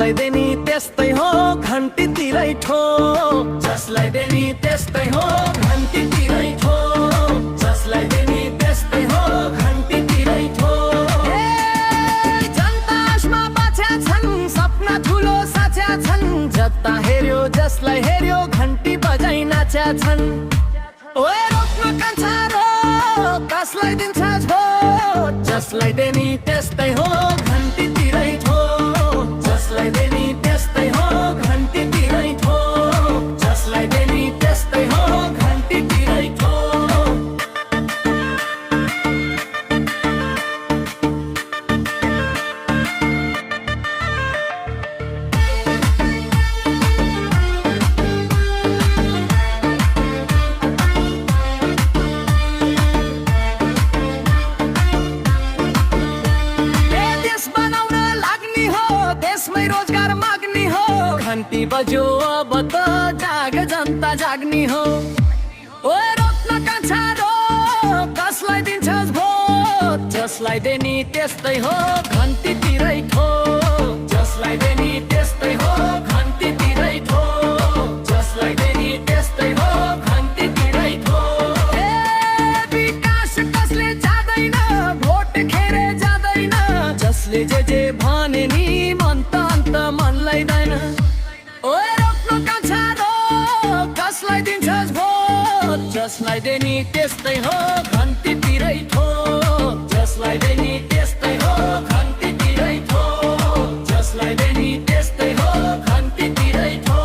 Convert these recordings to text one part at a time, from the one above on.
जसलाई देनी त्यस्तै हो घन्टीतिरै ठो, जसलाई देनी त्यस्तै हो घन्टीतिरै ठो, जसलाई देनी त्यस्तै हो घन्टीतिरै ठो। जनता आशमा बाँच्या छन्, सपना ठुलो साच्या छन्, जता हेर्यो जसलाई हेर्यो घन्टी बजाइ नाच्या छन्। ओए रोक्न कान्छा रो, कसलाई दिन्छ भोट, जसलाई देनी त्यस्तै हो घन्टीतिरै ठो, जसलाई देनी त्यस्तै हो घन्टीतिरै ठो, जसलाई देनी त्यस्तै हो घन्टीतिरै ठो। रोजगार माग्ने हो, घन्टी बज्यो अब त जाग जनता जाग्ने हो। ओए रोक्न कान्छा रो, कसलाई दिन्छस् भोट, जसलाई देनी त्यस्तै हो घन्टीतिरै ठो, जसलाई देनी त्यस्तै हो घन्टीतिरै ठो, जसलाई देनी त्यस्तै हो घन्टीतिरै ठो। विकास कसले जाँदैन, भोट खेरे जाँदैन, जसले जे भने नि मन त मनलाई दैन। ओए रोक्नु कान्छा रो, कसलाई दिन्छस् भोट, जसलाई देनी त्यस्तै हो घन्टीतिरै ठो, जसलाई देनी त्यस्तै हो घन्टीतिरै ठो, जसलाई देनी त्यस्तै हो घन्टीतिरै ठो।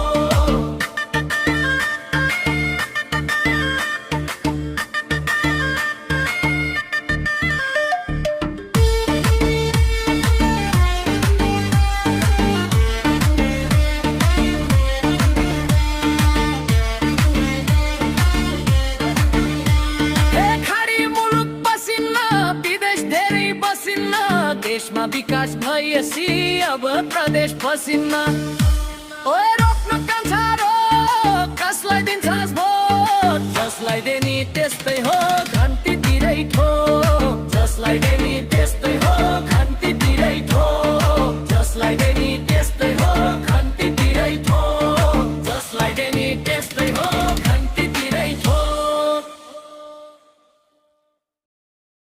देशमा विकास भएपछि अब प्रदेश पसिन्न। ओए रोक्न कान्छा